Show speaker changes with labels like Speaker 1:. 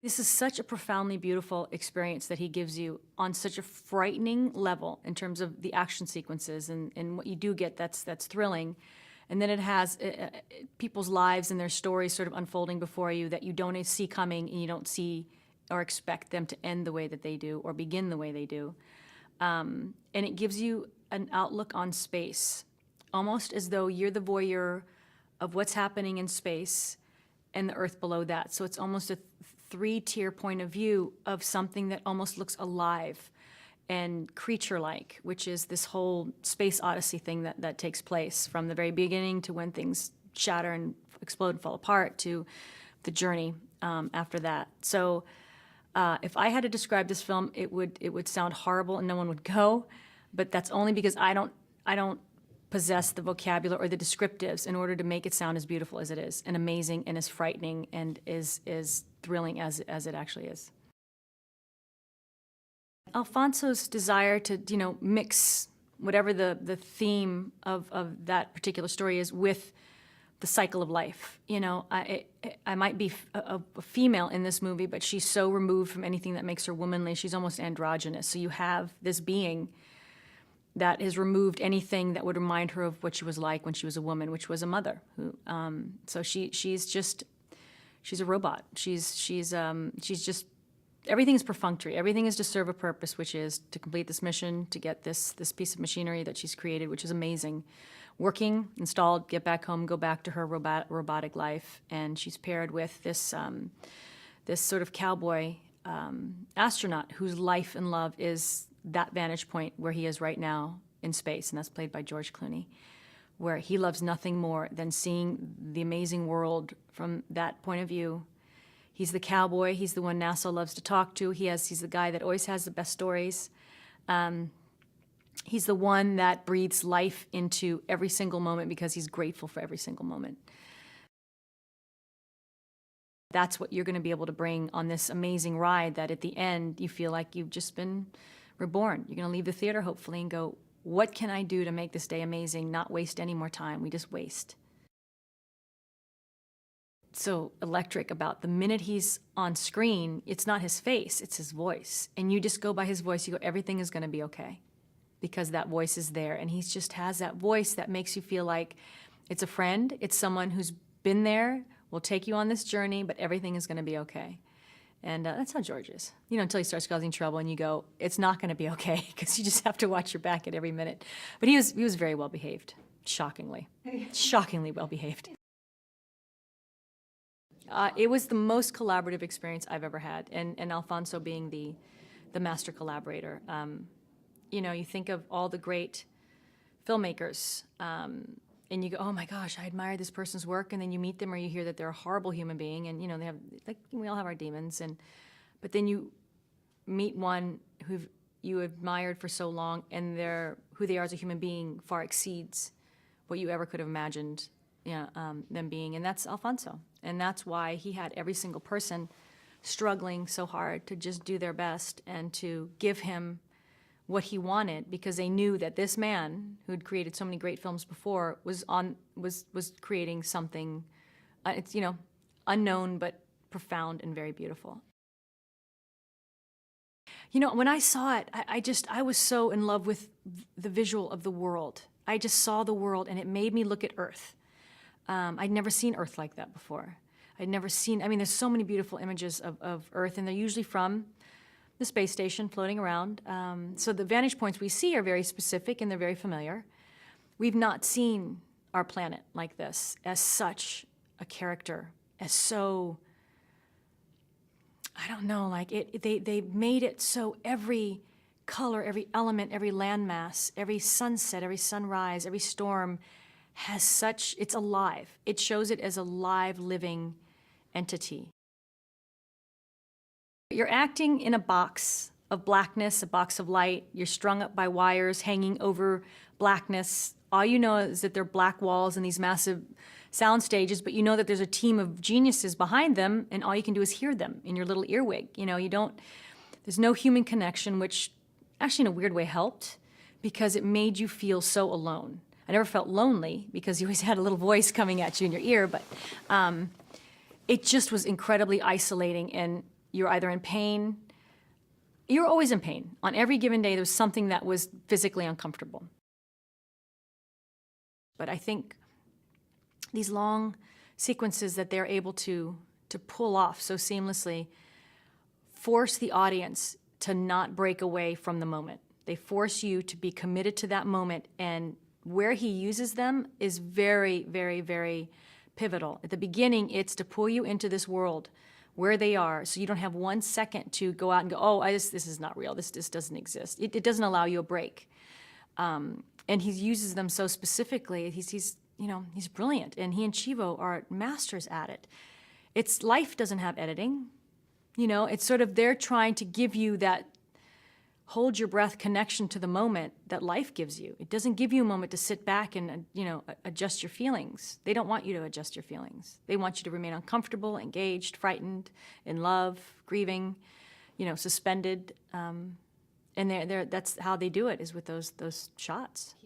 Speaker 1: This is such a profoundly beautiful experience that he gives you on such a frightening level in terms of the action sequences and what you do get that's thrilling. And then it has people's lives and their stories sort of unfolding before you that you don't see coming, and you don't see or expect them to end the way that they do or begin the way they do. And it gives you an outlook on space, almost as though you're the voyeur of what's happening in space and the Earth below that. So it's almost a three-tier point of view of something that almost looks alive and creature-like, which is this whole space odyssey thing that takes place from the very beginning to when things shatter and explode and fall apart to the journey after that. So if I had to describe this film, it would sound horrible and no one would go, but that's only because I don't possess the vocabulary or the descriptives in order to make it sound as beautiful as it is, and amazing and as frightening and as thrilling as it actually is. Alfonso's desire to, mix whatever the theme of that particular story is with the cycle of life. I might be a female in this movie, but she's so removed from anything that makes her womanly. She's almost androgynous. So you have this being that has removed anything that would remind her of what she was like when she was a woman, which was a mother. So she's a robot. She's just, everything is perfunctory. Everything is to serve a purpose, which is to complete this mission, to get this piece of machinery that she's created, which is amazing. Working, installed, get back home, go back to her robotic life, and she's paired with this sort of cowboy astronaut whose life and love is that vantage point where he is right now in space, and that's played by George Clooney, where he loves nothing more than seeing the amazing world from that point of view. He's the cowboy. He's the one NASA loves to talk to. He's the guy that always has the best stories. He's the one that breathes life into every single moment because he's grateful for every single moment. That's what you're going to be able to bring on this amazing ride that at the end you feel like you've just been reborn. You're going to leave the theater hopefully and go, what can I do to make this day amazing, not waste any more time? We just waste. So electric about the minute he's on screen, it's not his face, it's his voice. And you just go by his voice, you go, everything is going to be okay. Because that voice is there. And he just has that voice that makes you feel like it's a friend, it's someone who's been there, will take you on this journey, but everything is going to be okay. And that's how George is. Until he starts causing trouble and you go, it's not going to be okay, because you just have to watch your back at every minute. But he was very well behaved, shockingly. Shockingly well behaved. It was the most collaborative experience I've ever had, and Alfonso being the master collaborator. You think of all the great filmmakers, and you go, oh my gosh, I admire this person's work, and then you meet them or you hear that they're a horrible human being, and they have, like, we all have our demons, but then you meet one who you admired for so long, and who they are as a human being far exceeds what you ever could have imagined them being, and that's Alfonso. And that's why he had every single person struggling so hard to just do their best and to give him what he wanted, because they knew that this man who'd created so many great films before was creating something it's unknown but profound and very beautiful. When I saw it, I was so in love with the visual of the world. I just saw the world and it made me look at Earth. I'd never seen Earth like that before. I'd never seen, there's so many beautiful images of Earth, and they're usually from the space station floating around. So the vantage points we see are very specific and they're very familiar. We've not seen our planet like this, as such a character, as so, I don't know, like they made it so every color, every element, every landmass, every sunset, every sunrise, every storm has such, it's alive. It shows it as a live, living entity. You're acting in a box of blackness, a box of light. You're strung up by wires hanging over blackness. All you know is that there are black walls and these massive sound stages, but you know that there's a team of geniuses behind them, and all you can do is hear them in your little earwig. There's no human connection, which actually in a weird way helped, because it made you feel so alone. I never felt lonely because you always had a little voice coming at you in your ear, but it just was incredibly isolating, and you're either in pain. You're always in pain. On every given day, there was something that was physically uncomfortable. But I think these long sequences that they're able to pull off so seamlessly force the audience to not break away from the moment. They force you to be committed to that moment, and where he uses them is very, very, very pivotal. At the beginning, it's to pull you into this world where they are, so you don't have 1 second to go out and go, oh, this is not real, this doesn't exist. It doesn't allow you a break. And he uses them so specifically. He's brilliant, and he and Chivo are masters at it. Life doesn't have editing. It's sort of they're trying to give you that hold your breath connection to the moment that life gives you. It doesn't give you a moment to sit back and, adjust your feelings. They don't want you to adjust your feelings. They want you to remain uncomfortable, engaged, frightened, in love, grieving, suspended. And that's how they do it, is with those shots.